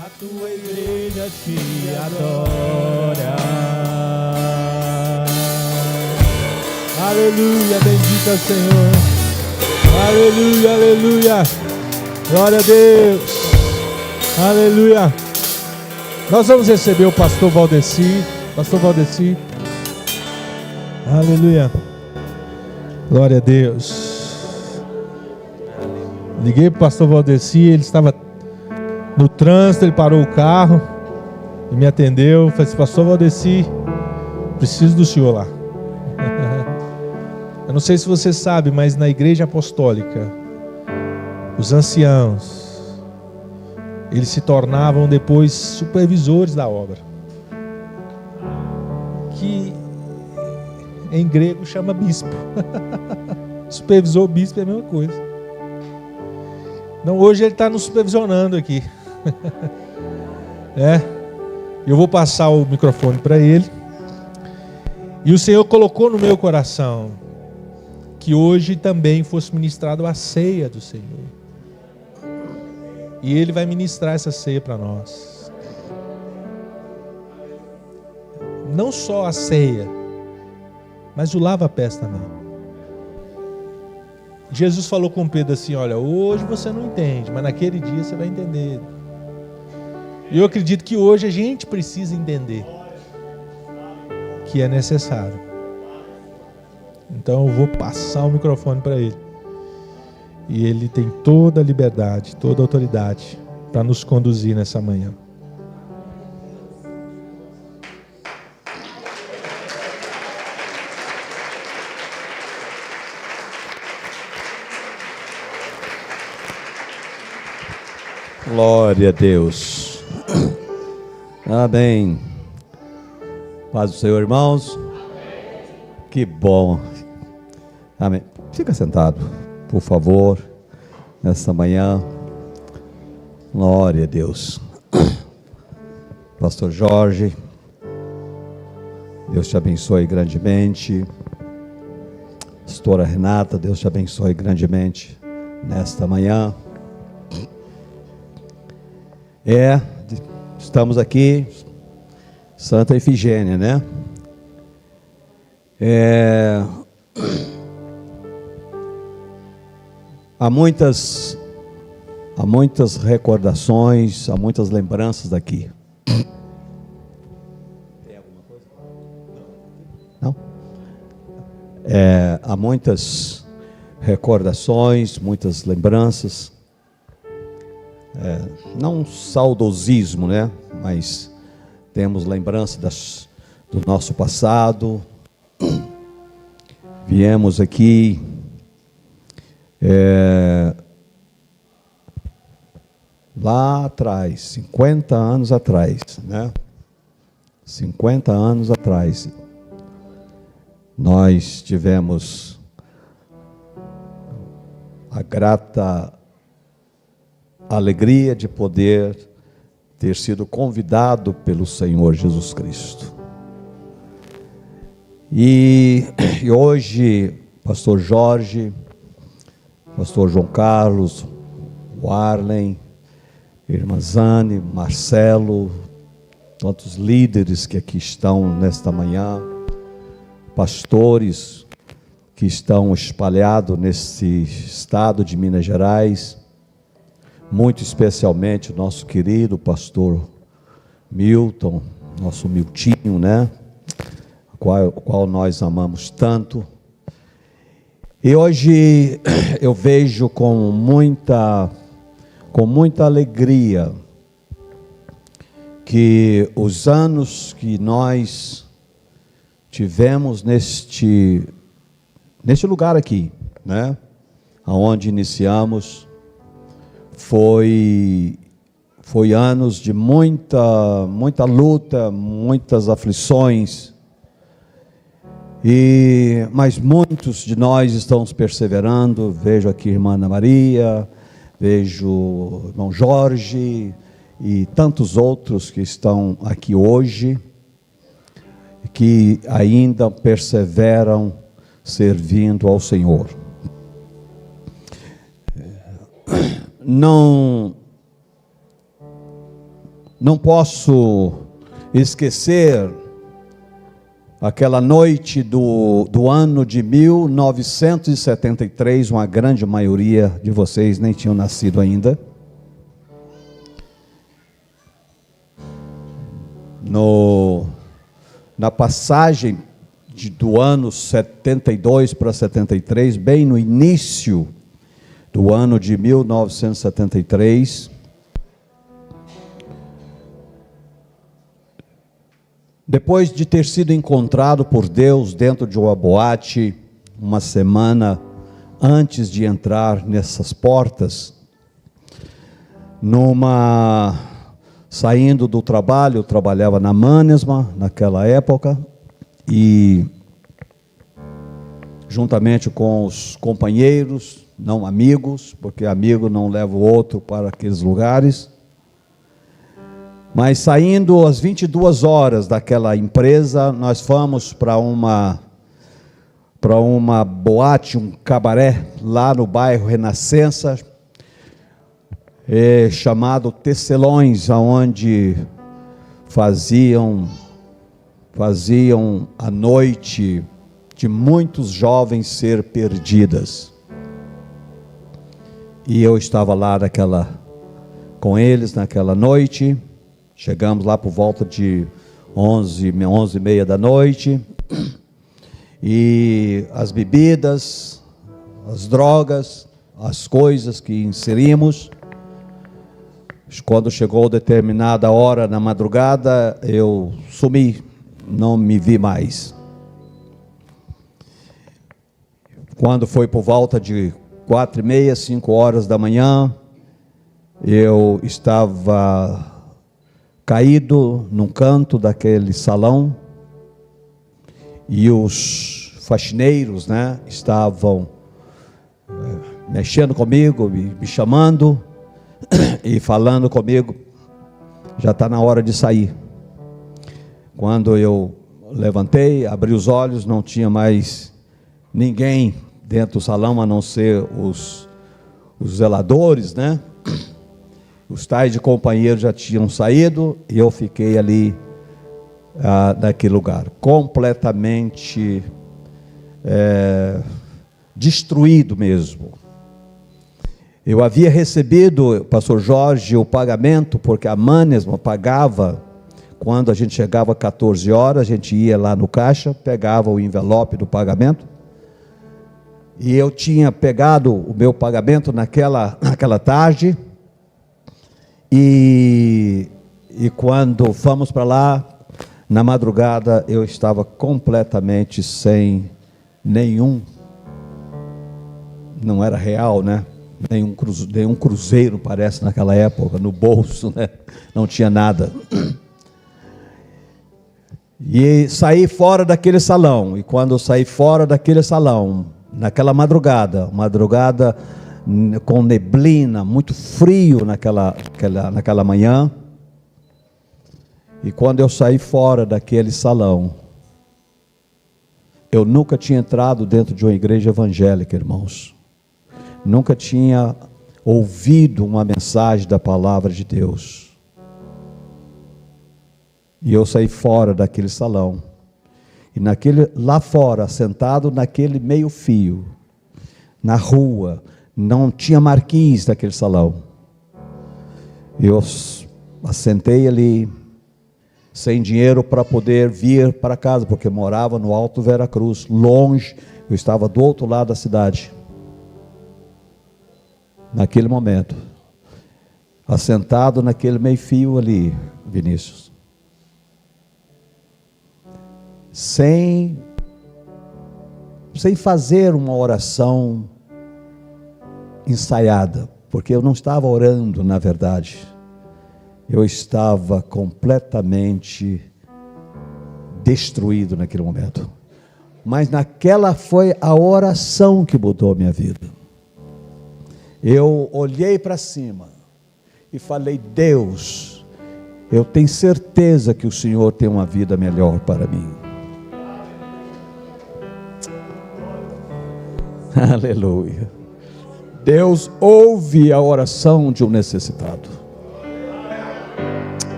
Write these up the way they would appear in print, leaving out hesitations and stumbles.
A tua igreja te adora. Aleluia, bendito é o Senhor. Aleluia, aleluia. Glória a Deus. Aleluia. Nós vamos receber o pastor Valdeci. Pastor Valdeci. Aleluia. Glória a Deus. Liguei para o pastor Valdeci, ele estava no trânsito, ele parou o carro e me atendeu. Falei assim: pastor Valdeci, preciso do senhor lá. Eu não sei se você sabe, mas na igreja apostólica, os anciãos, eles se tornavam depois supervisores da obra, que em grego chama bispo. Supervisor, bispo é a mesma coisa. Então hoje ele está nos supervisionando aqui. Eu vou passar o microfone para ele. E o Senhor colocou no meu coração que hoje também fosse ministrado a ceia do Senhor. E Ele vai ministrar essa ceia para nós. Não só a ceia, mas o lava-pés também. Jesus falou com Pedro assim: olha, hoje você não entende, mas naquele dia você vai entender. E eu acredito que hoje a gente precisa entender que é necessário. Então eu vou passar o microfone para ele. E ele tem toda a liberdade, toda a autoridade para nos conduzir nessa manhã. Glória a Deus. Amém. Paz do Senhor, irmãos. Que bom. Amém. Fica sentado, por favor, nessa manhã. Glória a Deus. Pastor Jorge, Deus te abençoe grandemente. Pastora Renata, Deus te abençoe grandemente nesta manhã. Estamos aqui, Santa Efigênia, né? Há muitas recordações, há muitas lembranças daqui. Tem alguma coisa? Não? Há muitas recordações, muitas lembranças. Não um saudosismo, né? Mas temos lembrança do nosso passado. Viemos aqui lá atrás, 50 anos atrás, né? 50 anos atrás, nós tivemos a grata alegria de poder ter sido convidado pelo Senhor Jesus Cristo. E hoje, pastor Jorge, pastor João Carlos, o Arlen, irmã Zane, Marcelo, tantos líderes que aqui estão nesta manhã, pastores que estão espalhados nesse estado de Minas Gerais, muito especialmente o nosso querido pastor Milton, nosso Miltinho, né? O qual nós amamos tanto. E hoje eu vejo com muita alegria que os anos que nós tivemos neste lugar aqui, né? Aonde iniciamos, foi anos de muita luta, muitas aflições, mas muitos de nós estamos perseverando. Vejo aqui a irmã Ana Maria, vejo o irmão Jorge e tantos outros que estão aqui hoje, que ainda perseveram servindo ao Senhor. não posso esquecer aquela noite do ano de 1973, uma grande maioria de vocês nem tinham nascido ainda. Na passagem do ano 72 para 73, bem no início do ano de 1973, depois de ter sido encontrado por Deus dentro de uma boate, uma semana antes de entrar nessas portas, saindo do trabalho, eu trabalhava na Manesma naquela época, e juntamente com os companheiros, não amigos, porque amigo não leva o outro para aqueles lugares, mas saindo às 22 horas daquela empresa, nós fomos para uma boate, um cabaré, lá no bairro Renascença, chamado Tecelões, onde faziam a noite de muitos jovens ser perdidas. E eu estava lá com eles naquela noite. Chegamos lá por volta de 11h30 da noite, e as bebidas, as drogas, as coisas que inserimos. Quando chegou determinada hora na madrugada, eu sumi, não me vi mais. Quando foi por volta de 4h30, 5 horas da manhã, eu estava caído num canto daquele salão, e os faxineiros, estavam mexendo comigo, me chamando e falando comigo: já está na hora de sair. Quando eu levantei, abri os olhos, não tinha mais ninguém dentro do salão, a não ser os zeladores, Os tais de companheiros já tinham saído, e eu fiquei ali, naquele lugar, completamente destruído mesmo. Eu havia recebido, pastor Jorge, o pagamento, porque a Manesma pagava, quando a gente chegava às 14 horas, a gente ia lá no caixa, pegava o envelope do pagamento, e eu tinha pegado o meu pagamento naquela tarde. E quando fomos para lá, na madrugada, eu estava completamente sem nenhum, não era real, nenhum cruzeiro, parece, naquela época, no bolso, não tinha nada. E saí fora daquele salão, e quando eu saí fora daquele salão, naquela madrugada com neblina, muito frio naquela manhã, e quando eu saí fora daquele salão, eu nunca tinha entrado dentro de uma igreja evangélica, irmãos, nunca tinha ouvido uma mensagem da palavra de Deus, e eu saí fora daquele salão, e lá fora, sentado naquele meio fio, na rua, não tinha marquise daquele salão. Eu assentei ali, sem dinheiro para poder vir para casa, porque morava no Alto Veracruz, longe, eu estava do outro lado da cidade. Naquele momento, assentado naquele meio fio ali, Vinícius, sem fazer uma oração ensaiada, porque eu não estava orando, na verdade, eu estava completamente destruído naquele momento, mas naquela foi a oração que mudou a minha vida. Eu olhei para cima e falei: Deus, eu tenho certeza que o Senhor tem uma vida melhor para mim. Aleluia. Deus ouve a oração de um necessitado.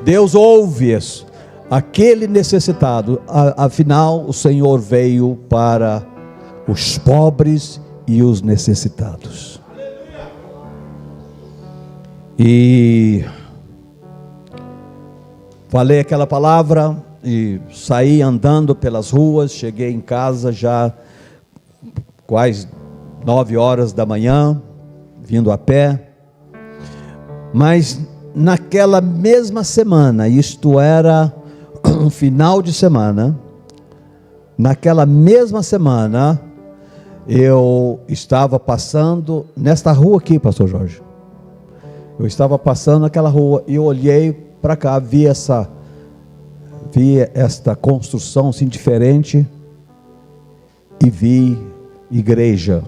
Deus ouve isso. Aquele necessitado, afinal, o Senhor veio para os pobres e os necessitados. E falei aquela palavra e saí andando pelas ruas, cheguei em casa já quase 9 horas da manhã, vindo a pé. Mas naquela mesma semana, isto era um final de semana, naquela mesma semana, eu estava passando nesta rua aqui, pastor Jorge. Eu estava passando naquela rua e eu olhei para cá, vi esta construção assim diferente e vi igreja.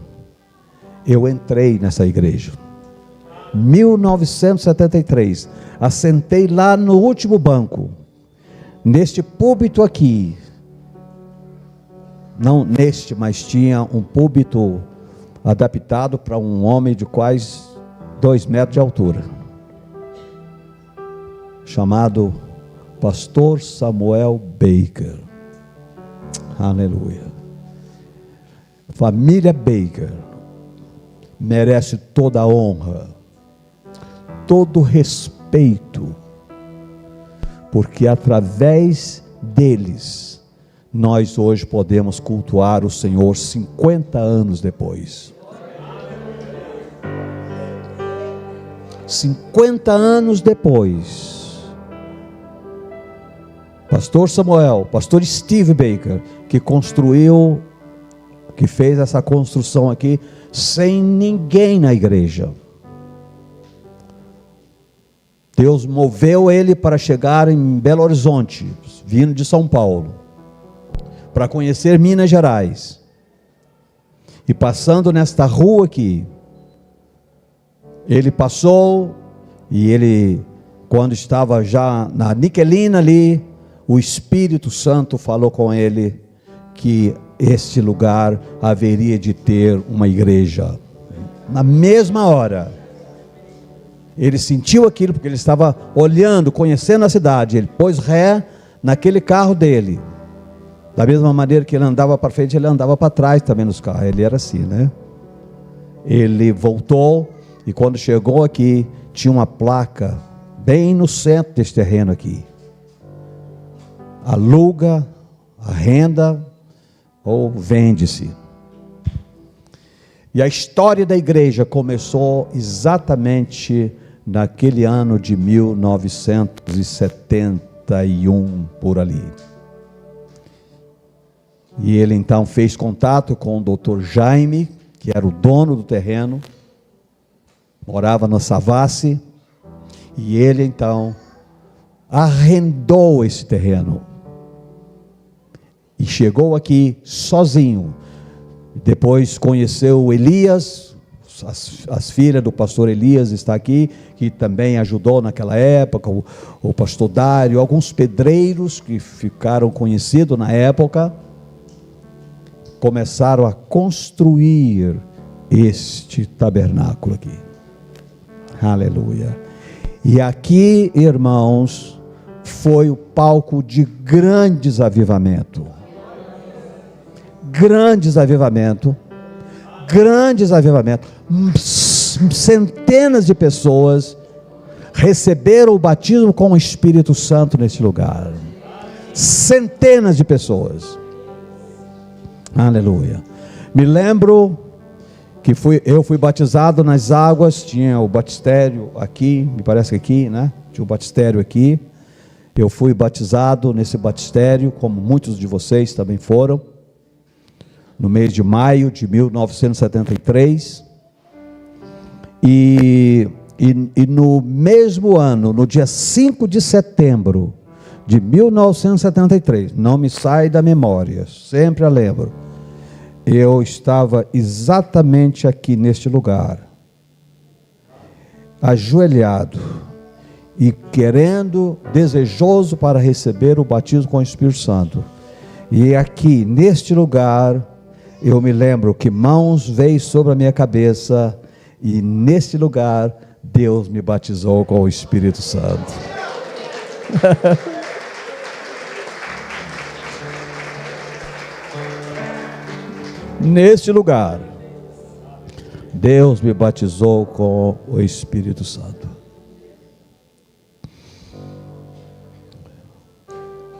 Eu entrei nessa igreja. 1973, assentei lá no último banco, neste púlpito aqui, não neste, mas tinha um púlpito adaptado para um homem de quase 2 metros de altura, chamado Pastor Samuel Baker. Aleluia. Família Baker merece toda a honra, todo o respeito, porque através deles nós hoje podemos cultuar o Senhor 50 anos depois. 50 anos depois, pastor Samuel, pastor Steve Baker, que fez essa construção aqui, sem ninguém na igreja. Deus moveu ele para chegar em Belo Horizonte, vindo de São Paulo, para conhecer Minas Gerais. E passando nesta rua aqui, ele passou, e ele, quando estava já na Niquelina ali, o Espírito Santo falou com ele que este lugar haveria de ter uma igreja. Na mesma hora, ele sentiu aquilo, porque ele estava olhando, conhecendo a cidade. Ele pôs ré naquele carro dele. Da mesma maneira que ele andava para frente, ele andava para trás também nos carros. Ele era assim, né? Ele voltou, e quando chegou aqui, tinha uma placa bem no centro desse terreno aqui: aluga, arrenda ou vende-se. E a história da igreja começou exatamente naquele ano de 1971, por ali. E ele então fez contato com o Dr. Jaime, que era o dono do terreno, morava na Savassi, e ele então arrendou esse terreno. E chegou aqui sozinho. Depois conheceu Elias, as filhas do pastor Elias está aqui, que também ajudou naquela época, o pastor Dário, alguns pedreiros que ficaram conhecidos na época, começaram a construir este tabernáculo aqui. Aleluia. E aqui, irmãos, foi o palco de grandes avivamentos. Grandes avivamentos. Centenas de pessoas receberam o batismo com o Espírito Santo neste lugar. Centenas de pessoas. Aleluia. Me lembro que eu fui batizado nas águas, tinha o batistério aqui, me parece que aqui, né? Tinha o batistério aqui. Eu fui batizado nesse batistério, como muitos de vocês também foram, no mês de maio de 1973. E no mesmo ano, no dia 5 de setembro de 1973, não me sai da memória, sempre a lembro, eu estava exatamente aqui neste lugar, ajoelhado e desejoso para receber o batismo com o Espírito Santo. E aqui neste lugar, eu me lembro que mãos veio sobre a minha cabeça, e neste lugar Deus me batizou com o Espírito Santo. Neste lugar, Deus me batizou com o Espírito Santo.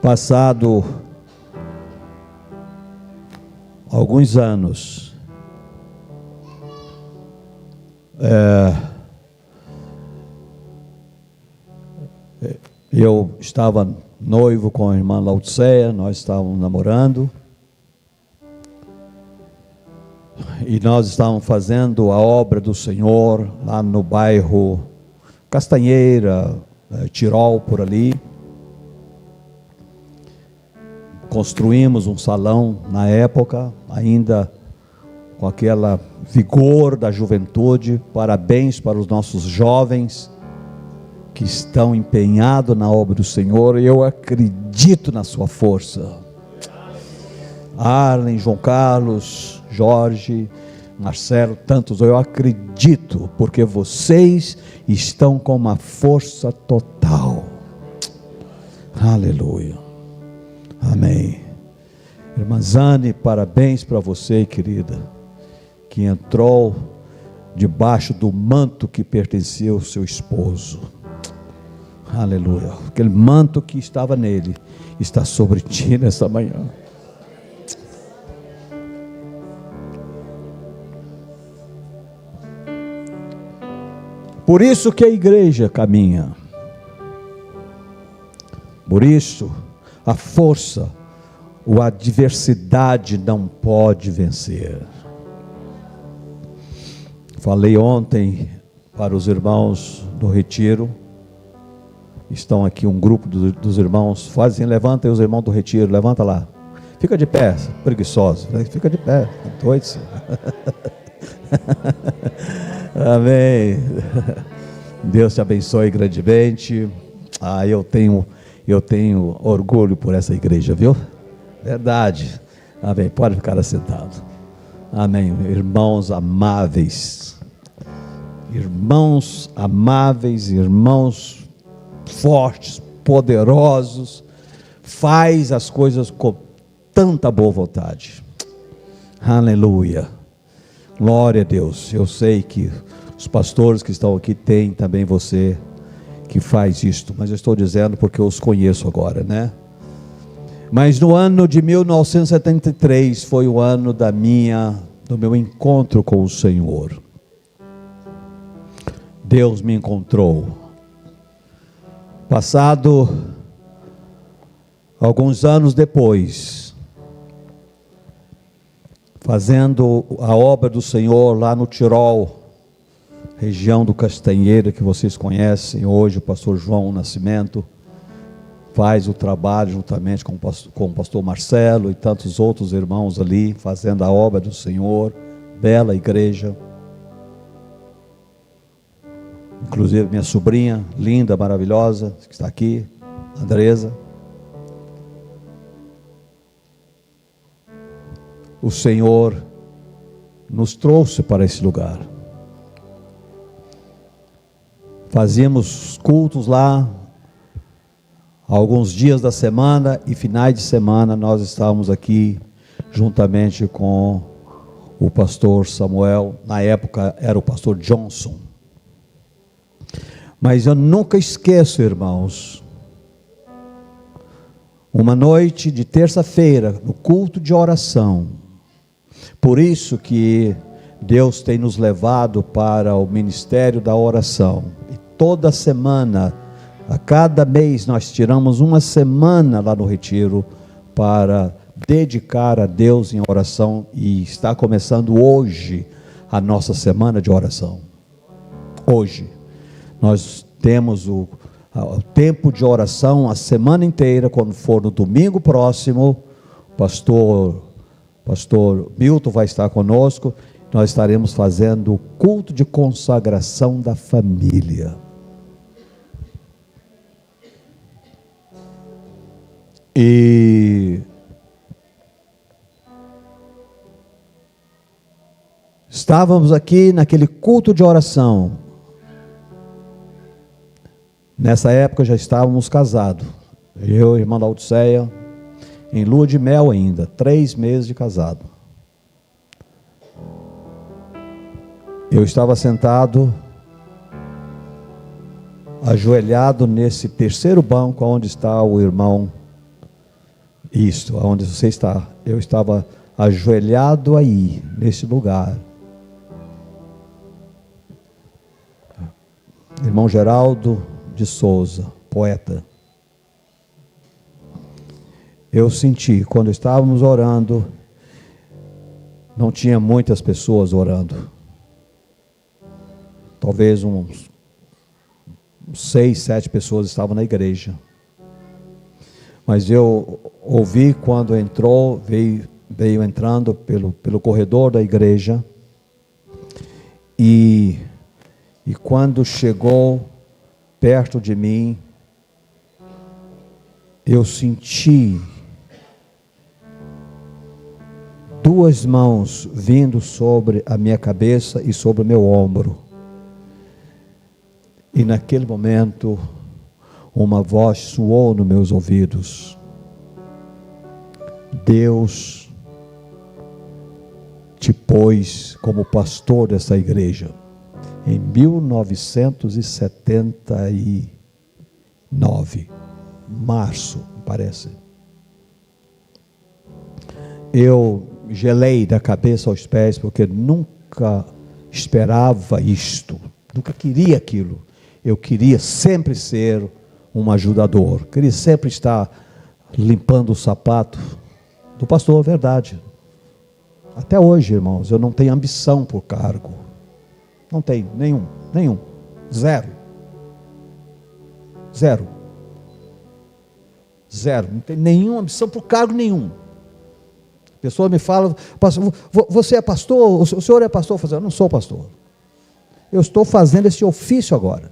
Passado alguns anos, eu estava noivo com a irmã Laodiceia, nós estávamos namorando, e nós estávamos fazendo a obra do Senhor lá no bairro Castanheira, Tirol, por ali. Construímos um salão na época, ainda com aquela vigor da juventude. Parabéns para os nossos jovens que estão empenhados na obra do Senhor. Eu acredito na sua força. Arlen, João Carlos, Jorge, Marcelo, tantos, eu acredito, porque vocês estão com uma força total. Aleluia. Amém. Irmã Zane, parabéns para você, querida, que entrou debaixo do manto que pertencia ao seu esposo. Aleluia. Aquele manto que estava nele está sobre ti nessa manhã. Por isso que a igreja caminha. Por isso a força, a adversidade não pode vencer. Falei ontem para os irmãos do retiro. Estão aqui um grupo dos irmãos. Levantem os irmãos do retiro, levanta lá. Fica de pé, preguiçoso. Fica de pé, doido. Amém. Deus te abençoe grandemente. Eu tenho orgulho por essa igreja, viu? Verdade. Amém. Pode ficar assentado. Amém. Irmãos amáveis. Irmãos amáveis, irmãos fortes, poderosos. Faz as coisas com tanta boa vontade. Aleluia. Glória a Deus. Eu sei que os pastores que estão aqui têm também você que faz isto, mas eu estou dizendo porque eu os conheço agora, né? Mas no ano de 1973 foi o ano do meu encontro com o Senhor. Deus me encontrou. Passado alguns anos depois, fazendo a obra do Senhor lá no Tirol, região do Castanheira, que vocês conhecem hoje, o pastor João Nascimento faz o trabalho juntamente com o pastor Marcelo e tantos outros irmãos ali, fazendo a obra do Senhor, bela igreja. Inclusive minha sobrinha, linda, maravilhosa, que está aqui, Andresa. O Senhor nos trouxe para esse lugar. Fazíamos cultos lá, alguns dias da semana e finais de semana nós estávamos aqui, juntamente com o pastor Samuel, na época era o pastor Johnson. Mas eu nunca esqueço, irmãos, uma noite de terça-feira, no culto de oração. Por isso que Deus tem nos levado para o ministério da oração. Toda semana, a cada mês, nós tiramos uma semana lá no retiro para dedicar a Deus em oração, e está começando hoje a nossa semana de oração. Hoje, nós temos o tempo de oração a semana inteira. Quando for no domingo próximo, pastor Milton vai estar conosco, nós estaremos fazendo o culto de consagração da família. E estávamos aqui naquele culto de oração, Nessa época já estávamos casados, eu e a irmã Laodiceia, em lua de mel ainda, 3 meses de casado. Eu estava sentado, ajoelhado nesse terceiro banco, onde está o irmão, onde você está. Eu estava ajoelhado aí, nesse lugar. Irmão Geraldo de Souza, poeta. Eu senti, quando estávamos orando, não tinha muitas pessoas orando. Talvez uns 6, 7 pessoas estavam na igreja. Mas eu ouvi quando entrou, veio entrando pelo corredor da igreja. E quando chegou perto de mim, eu senti 2 mãos vindo sobre a minha cabeça e sobre o meu ombro. E naquele momento, uma voz soou nos meus ouvidos: Deus te pôs como pastor dessa igreja. Em 1979, março, parece. Eu gelei da cabeça aos pés, porque nunca esperava isto, nunca queria aquilo. Eu queria sempre ser um ajudador, queria sempre estar limpando o sapato do pastor, verdade. Até hoje, irmãos, eu não tenho ambição por cargo. Não tenho, nenhum, zero, não tenho nenhuma ambição por cargo nenhum. A pessoa me fala: você é pastor? O senhor é pastor? Eu falo: eu não sou pastor. Eu estou fazendo esse ofício agora.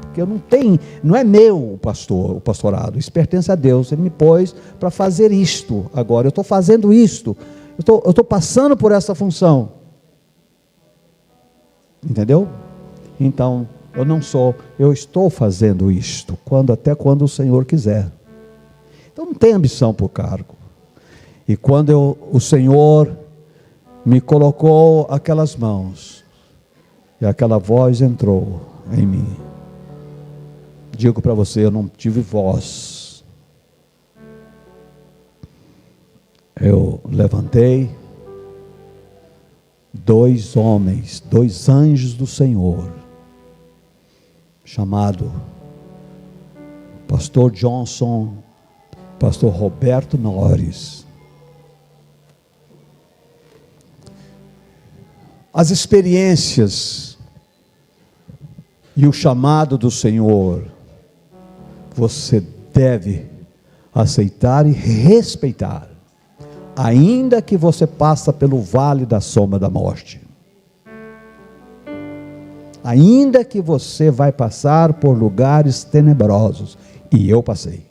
Porque eu não tenho, não é meu o pastorado, isso pertence a Deus. Ele me pôs para fazer isto agora. Eu estou fazendo isto. Eu estou passando por essa função. Entendeu? Então, eu estou fazendo isto, até quando o Senhor quiser. Então não tem ambição por cargo. E quando o Senhor me colocou aquelas mãos, e aquela voz entrou em mim, digo para você, eu não tive voz. Eu levantei, 2 homens, 2 anjos do Senhor, chamado Pastor Johnson, Pastor Roberto Norris. As experiências e o chamado do Senhor, você deve aceitar e respeitar, ainda que você passe pelo vale da sombra da morte, ainda que você vai passar por lugares tenebrosos, e eu passei.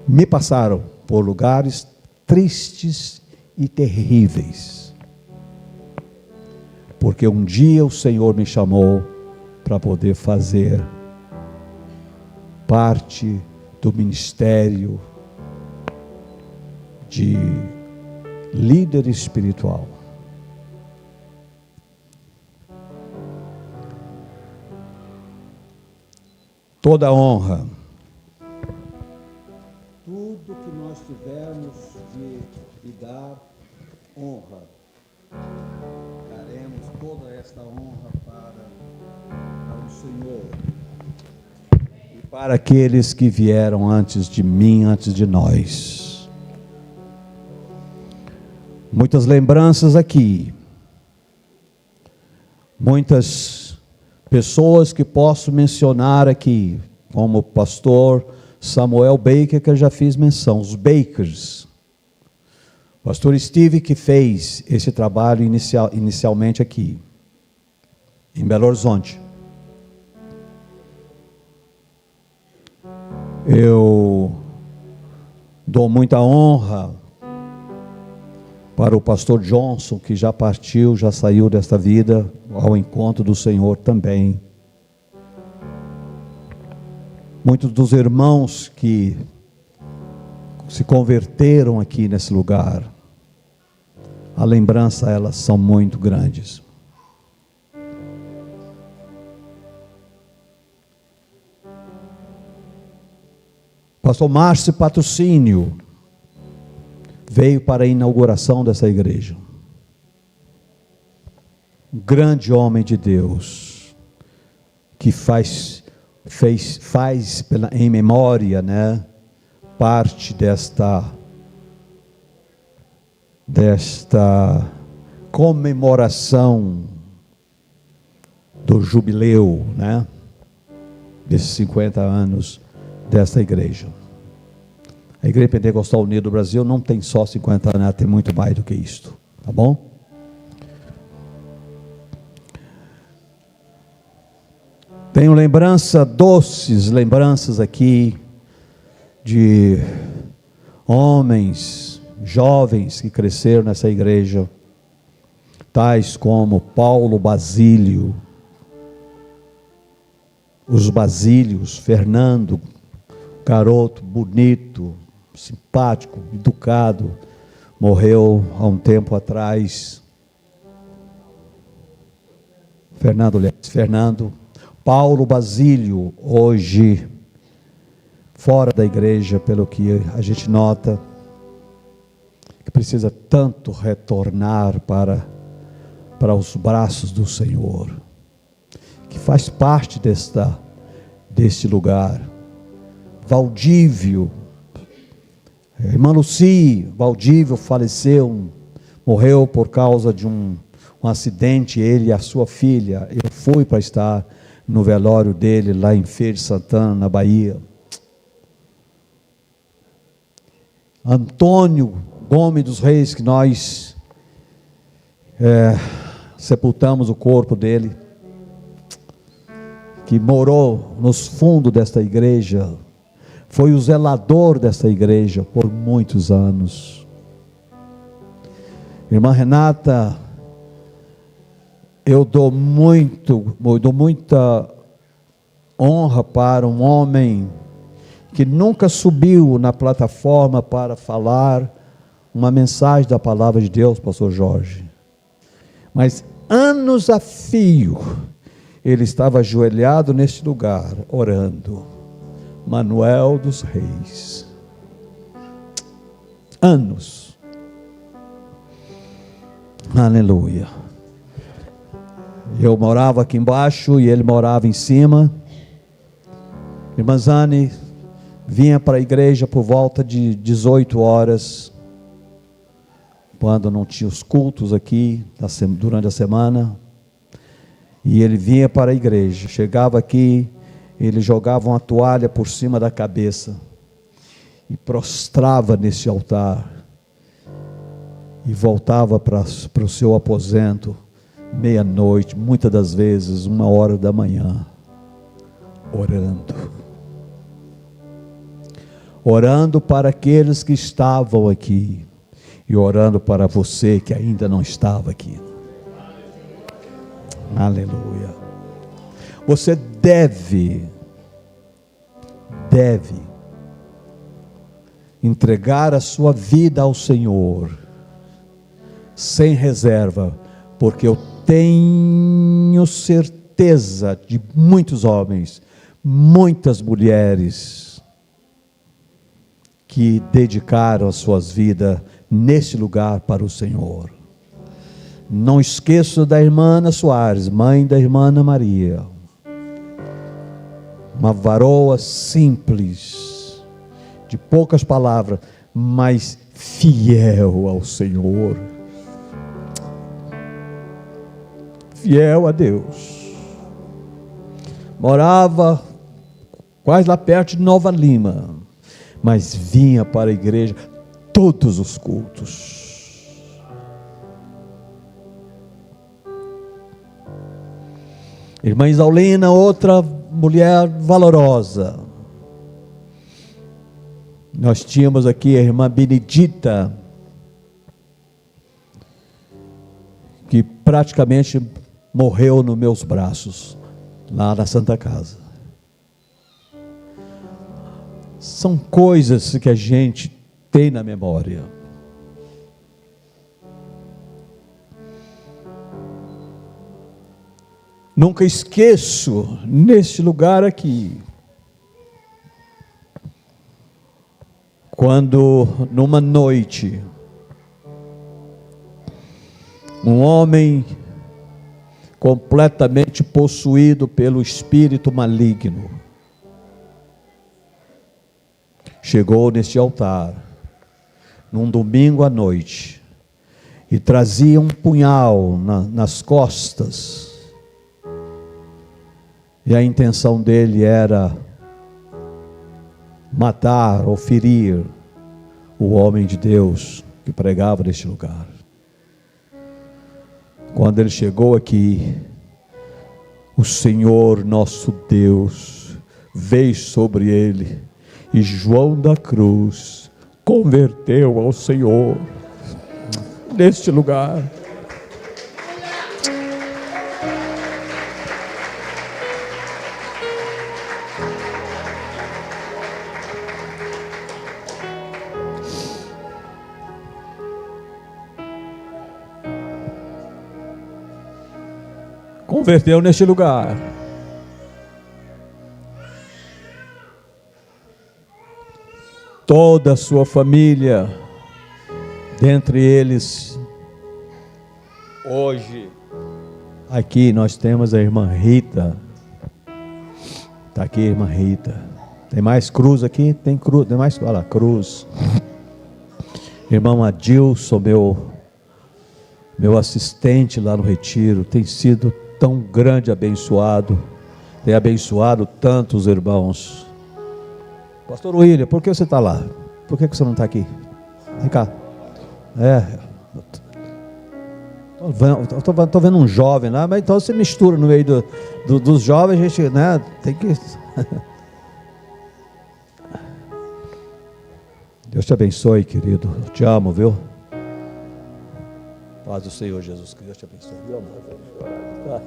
Me passaram por lugares tristes e terríveis, porque um dia o Senhor me chamou para poder fazer parte do ministério de líder espiritual. Toda honra, tudo que nós tivermos de dar honra, daremos toda esta honra para o Senhor e para aqueles que vieram antes de mim, antes de nós. Muitas lembranças aqui, muitas pessoas que posso mencionar aqui, como o pastor Samuel Baker, que eu já fiz menção, os Bakers. Pastor Steve, que fez esse trabalho inicialmente aqui, em Belo Horizonte. Eu dou muita honra para o pastor Johnson, que já partiu, já saiu desta vida, ao encontro do Senhor também. Muitos dos irmãos que se converteram aqui nesse lugar, a lembrança, elas são muito grandes. Pastor Márcio Patrocínio veio para a inauguração dessa igreja. Um grande homem de Deus, que faz em memória, né, parte desta comemoração do jubileu, né, desses 50 anos desta igreja. A Igreja Pentecostal Unida do Brasil não tem só 50 anos, ela tem muito mais do que isto, tá bom? Tenho doces lembranças aqui de homens, jovens que cresceram nessa igreja, tais como Paulo Basílio, os Basílios, Fernando, garoto bonito, simpático, educado, morreu há um tempo atrás. Fernando, Paulo Basílio, hoje fora da igreja, pelo que a gente nota, que precisa tanto retornar para os braços do Senhor, que faz parte deste lugar. Valdívio, irmã Luci, Valdívio faleceu, morreu por causa de um acidente, ele e a sua filha. Eu fui para estar no velório dele lá em Feira de Santana, na Bahia. Antônio Gomes dos Reis, que nós sepultamos o corpo dele, que morou nos fundos desta igreja, foi o zelador desta igreja por muitos anos. Irmã Renata, eu dou muita honra para um homem que nunca subiu na plataforma para falar uma mensagem da palavra de Deus, pastor Jorge, mas anos a fio, ele estava ajoelhado neste lugar, orando. Manuel dos Reis, anos, aleluia. Eu morava aqui embaixo e ele morava em cima. Irmã Zane vinha para a igreja por volta de 18 horas, quando não tinha os cultos aqui, durante a semana, e ele vinha para a igreja, chegava aqui, ele jogava uma toalha por cima da cabeça, e prostrava nesse altar, e voltava para o seu aposento, meia-noite, muitas das vezes, 1h da manhã, orando para aqueles que estavam aqui, e orando para você que ainda não estava aqui. Aleluia. Você deve entregar a sua vida ao Senhor, sem reserva, porque eu tenho certeza de muitos homens, muitas mulheres, que dedicaram as suas vidas nesse lugar para o Senhor. Não esqueço da irmã Ana Soares, mãe da irmã Ana Maria, uma varoa simples, de poucas palavras, mas fiel ao Senhor, fiel a Deus. Morava quase lá perto de Nova Lima, mas vinha para a igreja todos os cultos. Irmã Isaulina, outra mulher valorosa. Nós tínhamos aqui a irmã Benedita, que praticamente morreu nos meus braços, lá na Santa Casa. são coisas que a gente tem na memória. Nunca esqueço, neste lugar aqui, quando numa noite, um homem completamente possuído pelo espírito maligno chegou neste altar, num domingo à noite, e trazia um punhal nas costas, e a intenção dele era matar ou ferir o homem de Deus que pregava neste lugar. Quando ele chegou aqui, o Senhor nosso Deus veio sobre ele, e João da Cruz converteu ao Senhor neste lugar. Converteu neste lugar. Toda a sua família, dentre eles, hoje, aqui nós temos a irmã Rita. Está aqui a irmã Rita. Tem mais cruz aqui? Tem cruz, tem mais, olha lá, cruz. Irmão Adilson, meu assistente lá no retiro, tem sido tão grande abençoado, tem abençoado tantos irmãos. Pastor William, por que você está lá? Por que você não está aqui? Vem cá. Estou vendo um jovem lá, mas então você mistura no meio dos jovens, a gente, né, tem que... Deus te abençoe, querido, eu te amo, viu? Paz do Senhor Jesus Cristo, Deus te abençoe, viu, amor?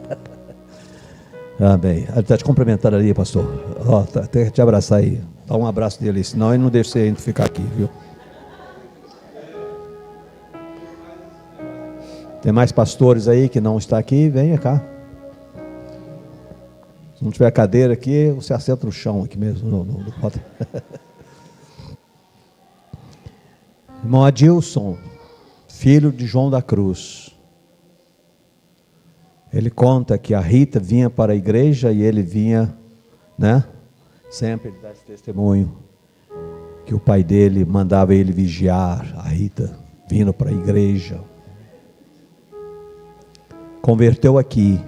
Amém. Ele está te cumprimentando ali, pastor. Tem que te abraçar aí. Dá um abraço dele, senão ele não deixa você ficar aqui, viu? Tem mais pastores aí que não está aqui, venha cá. Se não tiver cadeira aqui, você assenta no chão aqui mesmo. Irmão Adilson, filho de João da Cruz. Ele conta que a Rita vinha para a igreja e ele vinha, né? Sempre ele dá esse testemunho, que o pai dele mandava ele vigiar a Rita, vindo para a igreja. Converteu aqui,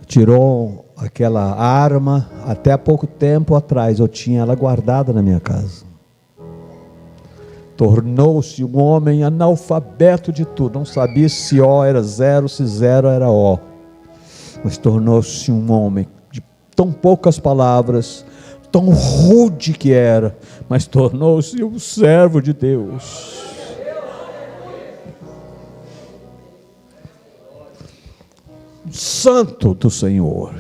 tirou aquela arma, até há pouco tempo atrás eu tinha ela guardada na minha casa. Tornou-se um homem analfabeto de tudo, não sabia se O era zero, se zero era O, mas tornou-se um homem de tão poucas palavras, tão rude que era, mas tornou-se um servo de Deus. Santo do Senhor.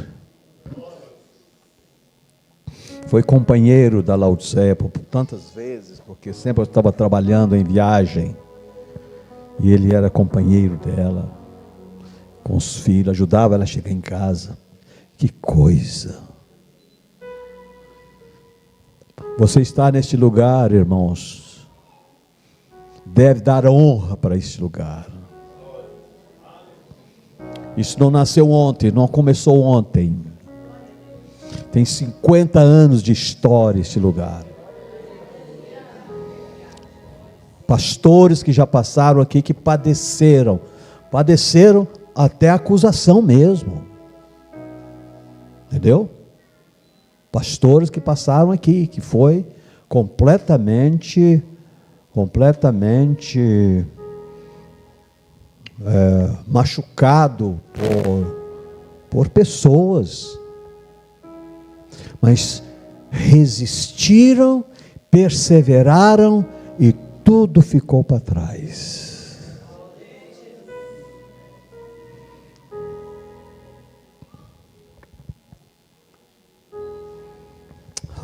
Foi companheiro da Laodiceia por tantas vezes, porque sempre eu estava trabalhando em viagem, e ele era companheiro dela, com os filhos, ajudava ela a chegar em casa. Que coisa! Você está neste lugar, irmãos, deve dar honra para este lugar. Isso não nasceu ontem, não começou ontem. Tem 50 anos de história este lugar. Pastores que já passaram aqui, que padeceram até acusação mesmo. Entendeu? Pastores que passaram aqui, que foi completamente machucado por pessoas, mas resistiram, perseveraram e tudo ficou para trás.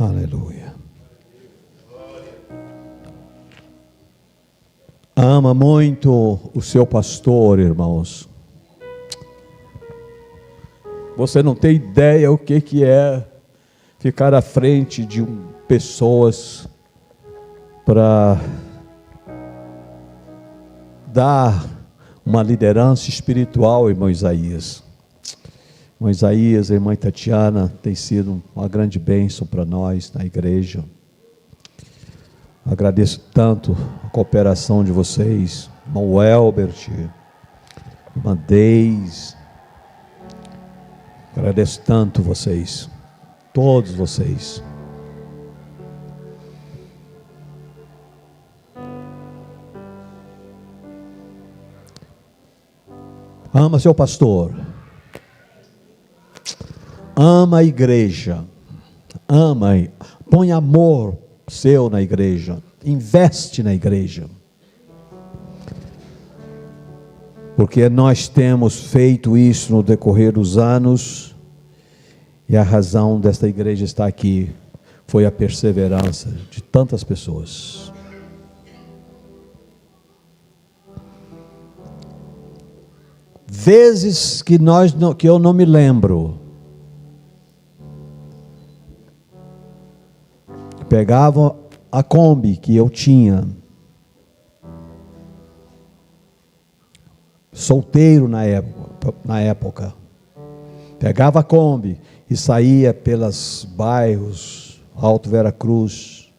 Aleluia. Ama muito o seu pastor, irmãos. Você não tem ideia o que é ficar à frente de pessoas para dar uma liderança espiritual, irmão Isaías. Irmão Isaías e a irmã Tatiana tem sido uma grande bênção para nós na igreja. Agradeço tanto a cooperação de vocês, irmão Welbert, irmã Deis. Agradeço tanto vocês, todos vocês. Ama seu pastor, ama a igreja, põe amor seu na igreja, investe na igreja, porque nós temos feito isso no decorrer dos anos, e a razão desta igreja estar aqui foi a perseverança de tantas pessoas. Vezes que eu não me lembro, pegavam a Kombi que eu tinha, solteiro na época, pegava a Kombi e saía pelos bairros Alto Vera Cruz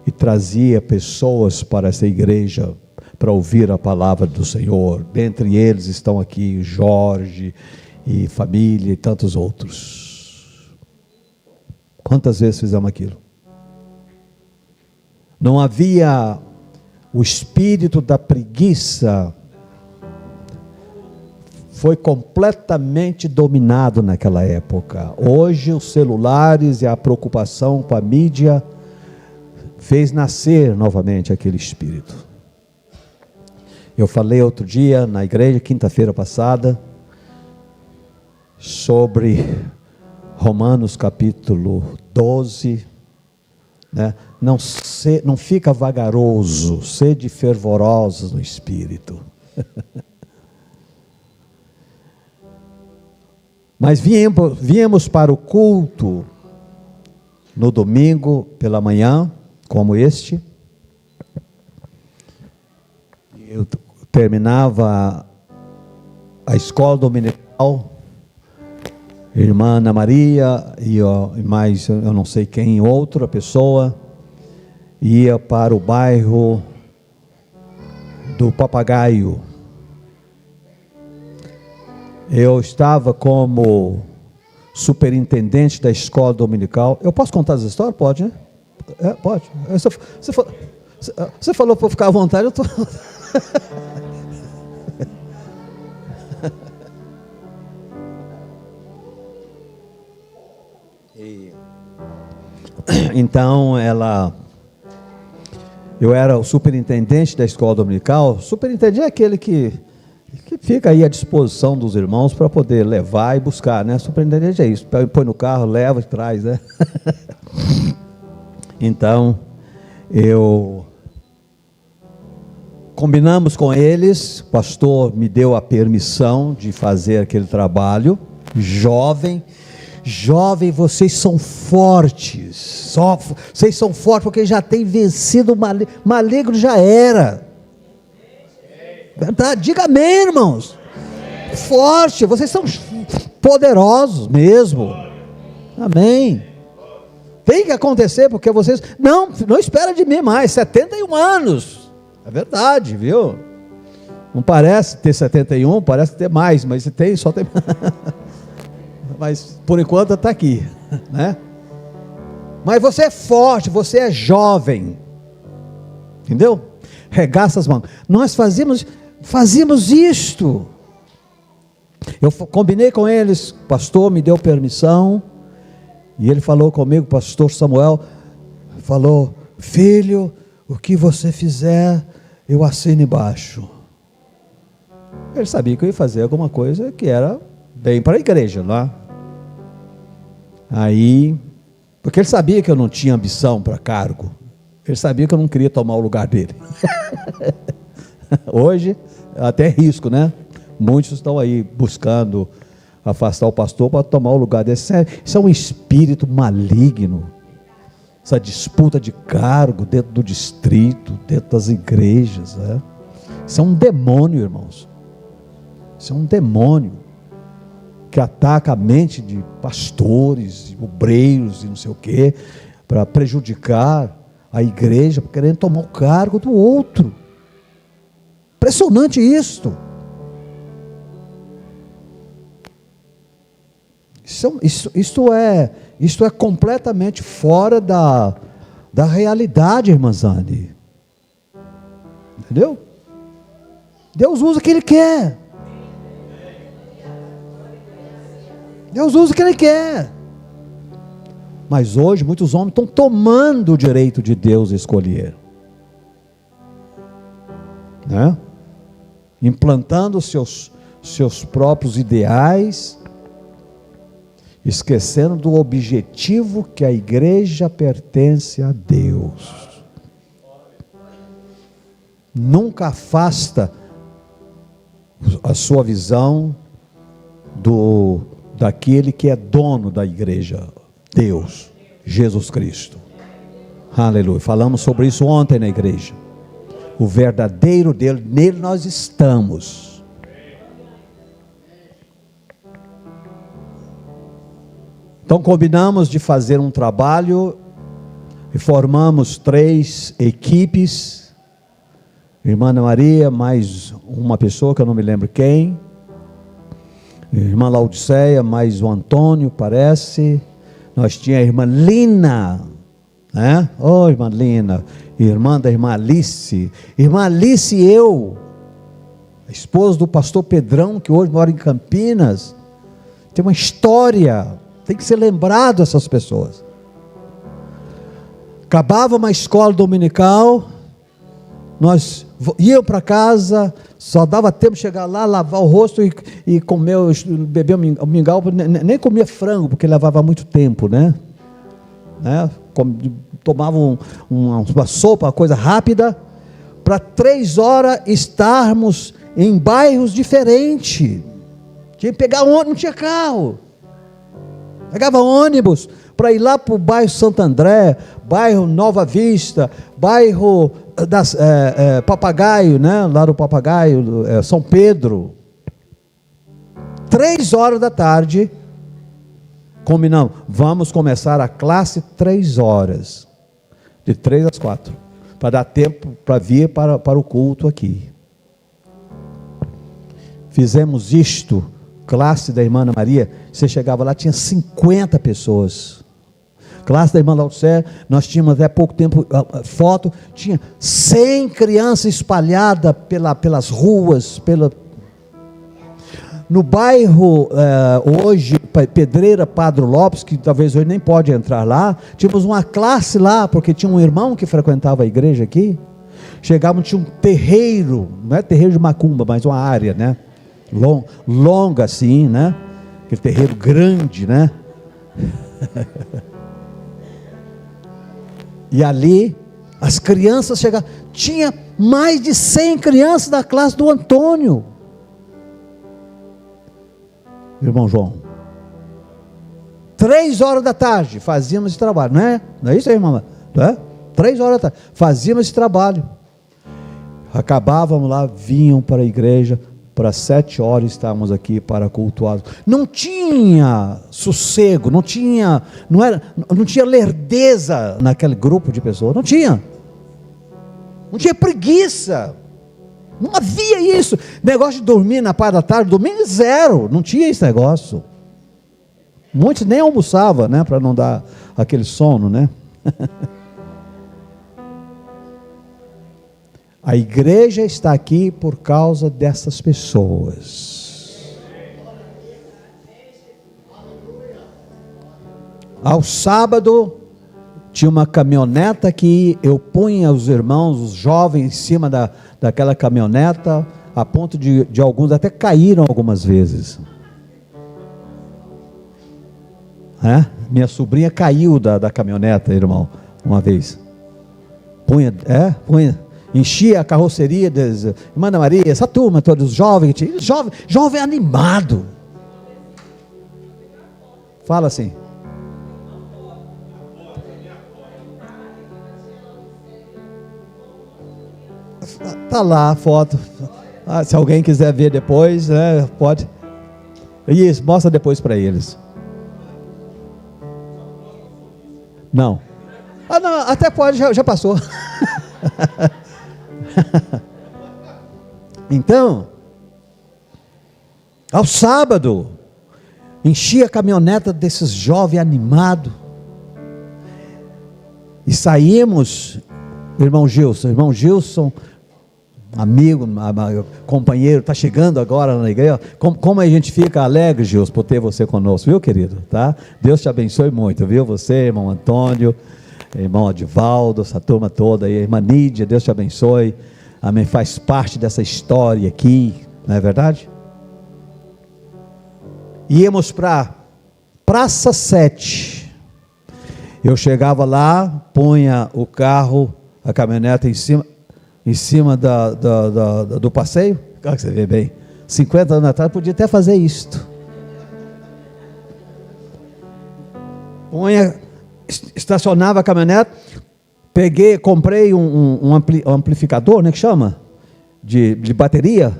e trazia pessoas para essa igreja para ouvir a palavra do Senhor. Dentre eles estão aqui Jorge e família e tantos outros. Quantas vezes fizemos aquilo? Não havia o espírito da preguiça, foi completamente dominado naquela época. Hoje os celulares e a preocupação com a mídia fez nascer novamente aquele espírito. Eu falei outro dia na igreja, quinta-feira passada, sobre Romanos capítulo 12, né? Não fica vagaroso, sede fervorosos no espírito. Mas viemos para o culto no domingo pela manhã, como este. Eu terminava a escola dominical, irmã Ana Maria e mais eu não sei quem, outra pessoa, ia para o bairro do Papagaio. Eu estava como superintendente da escola dominical. Eu posso contar essa história? Pode, né? Pode. Você falou para eu ficar à vontade, eu estou... Então eu era o superintendente da escola dominical. Superintendente é aquele que fica aí à disposição dos irmãos para poder levar e buscar, né? Superintendente é isso, põe no carro, leva e traz, né? Então combinamos com eles, o pastor me deu a permissão de fazer aquele trabalho. Jovem, vocês são fortes, vocês são fortes porque já tem vencido o maligno, já era. Verdade? Diga amém, irmãos. Forte, vocês são poderosos mesmo. Amém. Tem que acontecer porque vocês não espera de mim mais, 71 anos. É verdade, viu? Não parece ter 71, parece ter mais, mas só tem. Mas por enquanto está aqui, né? Mas você é forte, você é jovem, entendeu? Regaça as mãos. Nós fazíamos isto. Eu combinei com eles, o pastor me deu permissão, e ele falou comigo, o pastor Samuel, falou: filho, o que você fizer, eu assino embaixo. Ele sabia que eu ia fazer alguma coisa que era bem para a igreja, não é? Aí Porque ele sabia que eu não tinha ambição para cargo. Ele sabia que eu não queria tomar o lugar dele. Hoje, até risco, né? Muitos estão aí buscando afastar o pastor para tomar o lugar desse. Isso é um espírito maligno. Essa disputa de cargo dentro do distrito, dentro das igrejas. Né? Isso é um demônio, irmãos. Isso é um demônio que ataca a mente de pastores, de obreiros e não sei o quê, para prejudicar a igreja, querendo tomar o cargo do outro. Impressionante isto. Isto é completamente fora da realidade, irmã Zane. Entendeu? Deus usa o que Ele quer. Deus usa o que Ele quer. Mas hoje muitos homens estão tomando o direito de Deus escolher, né? Implantando seus próprios ideais, esquecendo do objetivo que a igreja pertence a Deus. Nunca afasta a sua visão daquele que é dono da igreja, Deus, Jesus Cristo. Aleluia. Falamos sobre isso ontem na igreja. O verdadeiro Deus, nele nós estamos. Então combinamos de fazer um trabalho e formamos 3 equipes. Irmã Ana Maria, mais uma pessoa que eu não me lembro quem. Irmã Laodiceia, mais o Antônio, parece. Nós tínhamos a irmã Lina, né? Oh, irmã Lina, irmã da irmã Alice. Irmã Alice e eu, a esposa do pastor Pedrão, que hoje mora em Campinas, tem uma história, tem que ser lembrado essas pessoas. Acabava uma escola dominical, nós íamos para casa, só dava tempo de chegar lá, lavar o rosto e comer, beber um mingau, nem comia frango, porque levava muito tempo, né? Tomava uma sopa, uma coisa rápida, para 3 horas estarmos em bairros diferentes. Tinha que pegar ônibus, não tinha carro. Pegava ônibus para ir lá para o bairro Santo André, bairro Nova Vista, bairro Papagaio, né? Lá do Papagaio, São Pedro. 3 horas da tarde, combinamos, vamos começar a classe 3 horas, de 3 às 4, para dar tempo para vir para o culto aqui. Fizemos isto, classe da irmã Ana Maria, você chegava lá, tinha 50 pessoas. Classe da irmã Laodiceia, nós tínhamos até pouco tempo foto, tinha 100 crianças espalhadas pelas ruas, no bairro hoje, Pedreira Padre Lopes, que talvez hoje nem pode entrar lá, tínhamos uma classe lá, porque tinha um irmão que frequentava a igreja aqui, chegávamos, tinha um terreiro, não é terreiro de macumba, mas uma área, né? Longa assim, né? Aquele terreiro grande, né? E ali, as crianças chegavam, tinha mais de 100 crianças da classe do Antônio. Irmão João, 3 horas da tarde, fazíamos esse trabalho, não é isso aí, irmã? Não é? 3 horas da tarde, fazíamos esse trabalho. Acabávamos lá, vinham para a igreja, para 7 horas estávamos aqui para cultuar. Não tinha sossego, não tinha lerdeza naquele grupo de pessoas, não tinha preguiça, não havia isso, negócio de dormir na parte da tarde, domingo zero, não tinha esse negócio. Muitos nem almoçavam, né, para não dar aquele sono, né? A igreja está aqui por causa dessas pessoas. Ao sábado, tinha uma caminhoneta que eu punha os irmãos, os jovens, em cima daquela caminhoneta, a ponto de alguns até caíram algumas vezes. Minha sobrinha caiu da caminhonete, irmão, uma vez. Punha, enchia a carroceria, irmã Ana Maria, essa turma, todos os jovens, jovem animado. Fala assim. Tá lá a foto. Se alguém quiser ver depois, né, pode. Isso, mostra depois para eles. Não. Não, até pode, já passou. Então, ao sábado, enchia a caminhoneta desses jovens animados. E saímos, irmão Gilson, amigo, companheiro, está chegando agora na igreja. Como a gente fica alegre, Gilson, por ter você conosco, viu, querido? Tá? Deus te abençoe muito, viu? Você, irmão Antônio, irmão Adivaldo, essa turma toda aí, irmã Nídia, Deus te abençoe. Amém. Faz parte dessa história aqui, não é verdade? Íamos para Praça 7. Eu chegava lá, punha o carro, a caminhonete em cima do passeio. Claro que você vê bem. 50 anos atrás podia até fazer isto. Estacionava a caminhonete, comprei um amplificador, né, que chama? De bateria.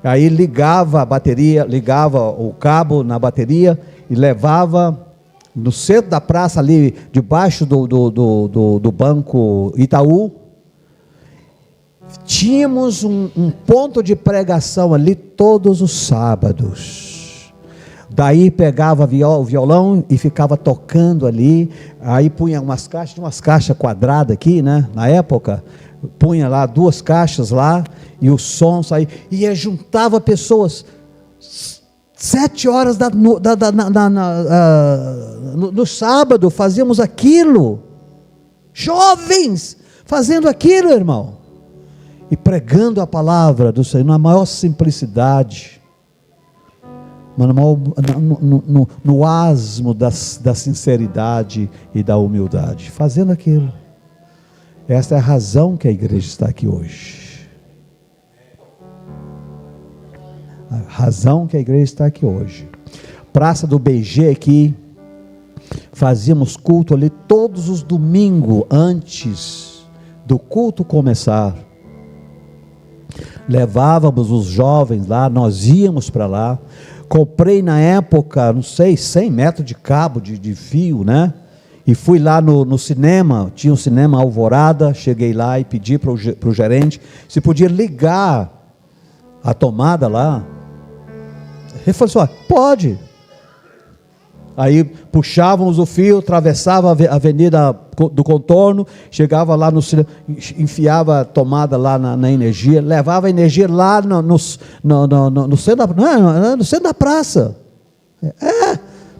Aí ligava a bateria, ligava o cabo na bateria e levava no centro da praça ali, debaixo do Banco Itaú. Tínhamos um ponto de pregação ali todos os sábados. Daí pegava o violão e ficava tocando ali. Aí punha umas caixas quadradas aqui, né? Na época, punha lá 2 caixas lá e o som saía. E juntava pessoas. 7 horas no sábado fazíamos aquilo. Jovens fazendo aquilo, irmão. E pregando a palavra do Senhor na maior simplicidade, no asmo da sinceridade e da humildade, fazendo aquilo. Esta é a razão que a igreja está aqui hoje. A razão que a igreja está aqui hoje. Praça do BG aqui, fazíamos culto ali todos os domingos antes do culto começar. Levávamos os jovens lá, nós íamos para lá. Comprei na época, não sei, 100 metros de cabo de fio, né? E fui lá no cinema, tinha um cinema Alvorada. Cheguei lá e pedi para o gerente se podia ligar a tomada lá. Ele falou assim: pode. Aí puxávamos o fio, atravessava a avenida do Contorno, chegava lá no cinema, enfiava a tomada lá na energia, levava a energia lá no centro da praça.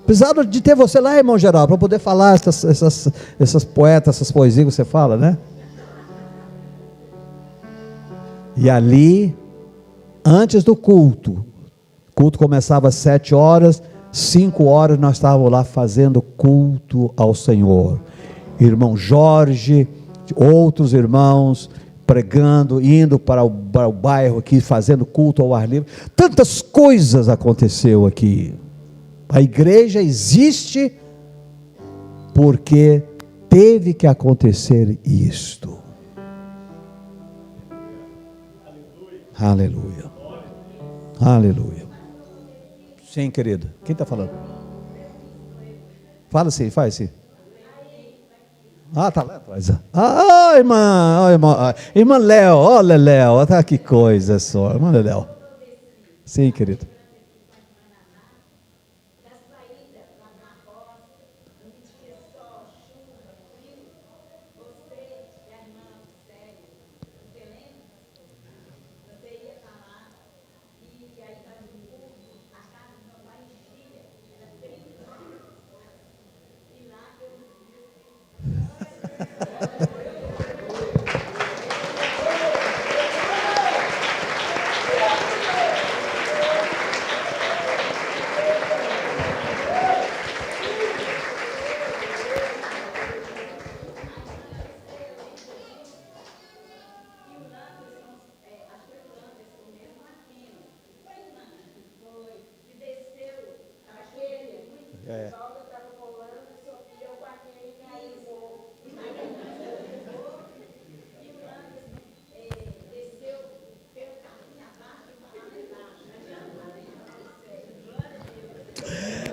Precisava de ter você lá, irmão Geraldo, para poder falar essas poetas, essas poesias que você fala, né? E ali, antes do culto, o culto começava às 7 horas, 5 horas nós estávamos lá fazendo culto ao Senhor. Irmão Jorge, outros irmãos, pregando, indo para o bairro aqui, fazendo culto ao ar livre. Tantas coisas aconteceu aqui. A igreja existe porque teve que acontecer isto. Aleluia. Aleluia. Sim, querida. Quem está falando? Fala assim, faz assim. Tá lá atrás. Irmã Léo, olha Léo, tá que coisa só. Irmã Léo. Sim, querido.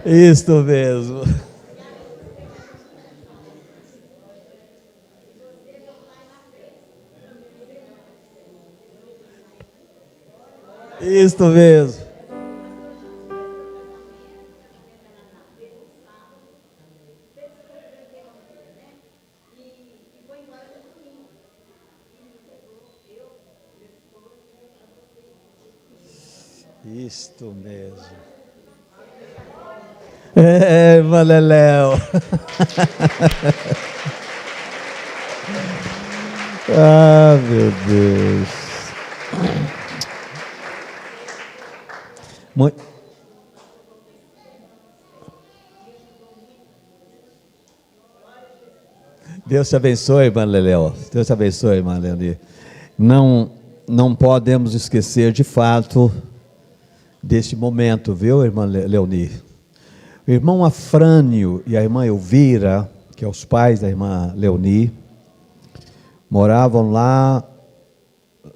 Isto mesmo. Isto mesmo. Isto mesmo. É, Valeléu. Ah, meu Deus. Deus te abençoe, irmã Leléu. Deus te abençoe, irmã Leoni. Não podemos esquecer de fato deste momento, viu, irmã Leoni? O irmão Afrânio e a irmã Elvira, que são os pais da irmã Leoni, moravam lá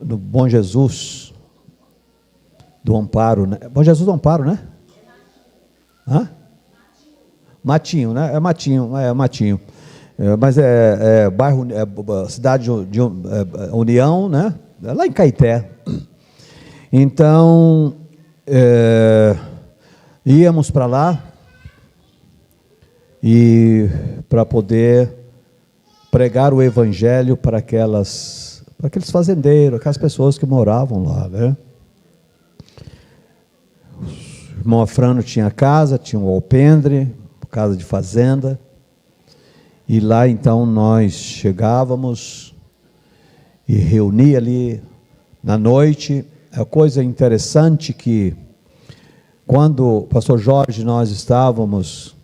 no Bom Jesus do Amparo, né? Bom Jesus do Amparo, né? Hã? Matinho, né? É Matinho. Mas é bairro, cidade de União, né? Lá em Caeté. Então, íamos para lá e para poder pregar o evangelho para aqueles fazendeiros, aquelas pessoas que moravam lá, né? O irmão Afrânio tinha casa, tinha um alpendre, casa de fazenda, e lá então nós chegávamos e reunia ali na noite. É coisa interessante que quando o pastor Jorge nós estávamos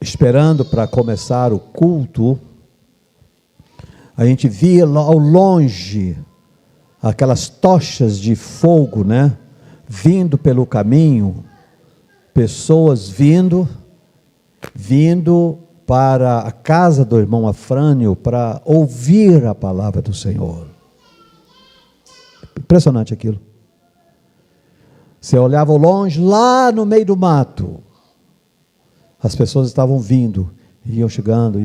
esperando para começar o culto, a gente via lá ao longe aquelas tochas de fogo, né? Vindo pelo caminho, pessoas vindo para a casa do irmão Afrânio para ouvir a palavra do Senhor. Impressionante aquilo. Você olhava ao longe, lá no meio do mato, as pessoas estavam vindo, iam chegando,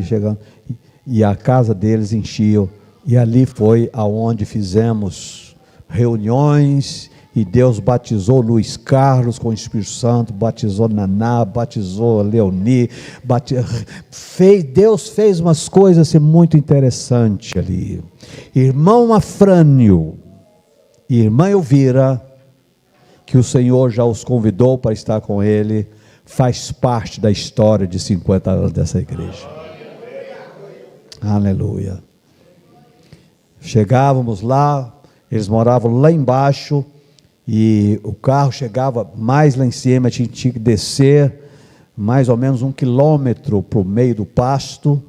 e a casa deles enchiam, e ali foi aonde fizemos reuniões, e Deus batizou Luiz Carlos com o Espírito Santo, batizou Naná, batizou Leoni, Deus fez umas coisas assim, muito interessantes ali. Irmão Afrânio e irmã Elvira, que o Senhor já os convidou para estar com ele, faz parte da história de 50 anos dessa igreja. Aleluia. Chegávamos lá, eles moravam lá embaixo, e o carro chegava mais lá em cima, a gente tinha que descer mais ou menos 1 quilômetro para o meio do pasto.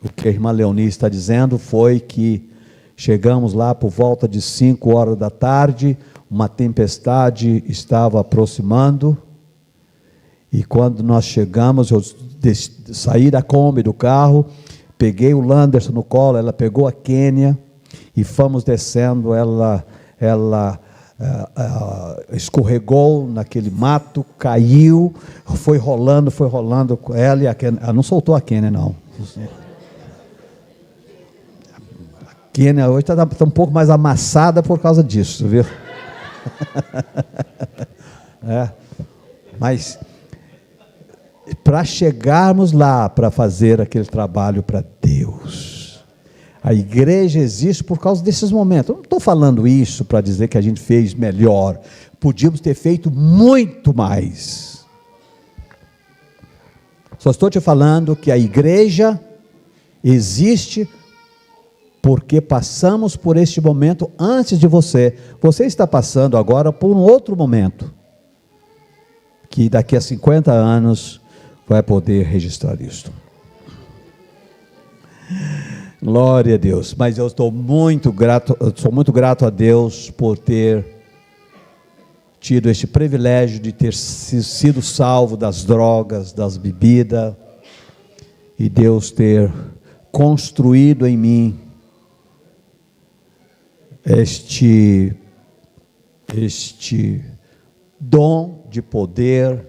O que a irmã Leoni está dizendo foi que chegamos lá por volta de 5 horas da tarde, uma tempestade estava aproximando, e quando nós chegamos, eu saí da Kombi, do carro, peguei o Landerson no colo, ela pegou a Kênia, e fomos descendo, ela escorregou naquele mato, caiu, foi rolando com ela, e a Kênia, ela não soltou a Kênia, não. A Kênia hoje está um pouco mais amassada por causa disso, viu? Mas para chegarmos lá, para fazer aquele trabalho para Deus, a igreja existe por causa desses momentos. Eu não estou falando isso para dizer que a gente fez melhor, podíamos ter feito muito mais. Só estou te falando que a igreja existe porque passamos por este momento antes de você. Você está passando agora por um outro momento, que daqui a 50 anos vai poder registrar isto. Glória a Deus. Mas eu estou muito grato, sou muito grato a Deus por ter tido este privilégio de ter sido salvo das drogas, das bebidas, e Deus ter construído em mim este dom de poder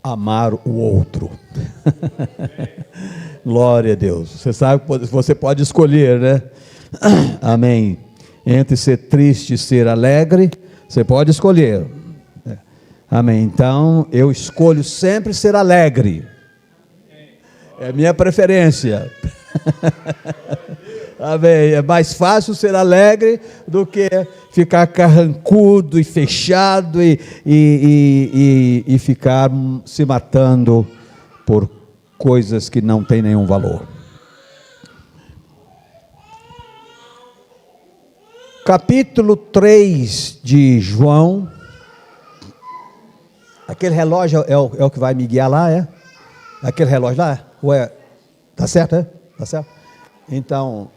amar o outro. Glória a Deus. Você sabe que você pode escolher, né? Amém. Entre ser triste e ser alegre, você pode escolher. Amém. Então, eu escolho sempre ser alegre. É minha preferência. Amém. É mais fácil ser alegre do que ficar carrancudo e fechado e ficar se matando por coisas que não têm nenhum valor. Capítulo 3 de João. Aquele relógio é o que vai me guiar lá, é? Aquele relógio lá? Ué, tá certo, é? Tá certo? Então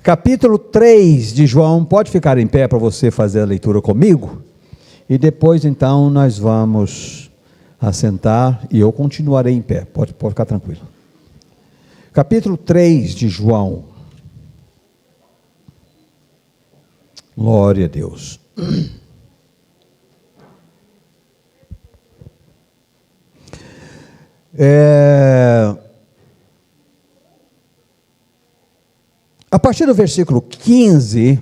capítulo 3 de João, pode ficar em pé para você fazer a leitura comigo? E depois então nós vamos assentar e eu continuarei em pé, pode ficar tranquilo. Capítulo 3 de João. Glória a Deus. A partir do versículo 15,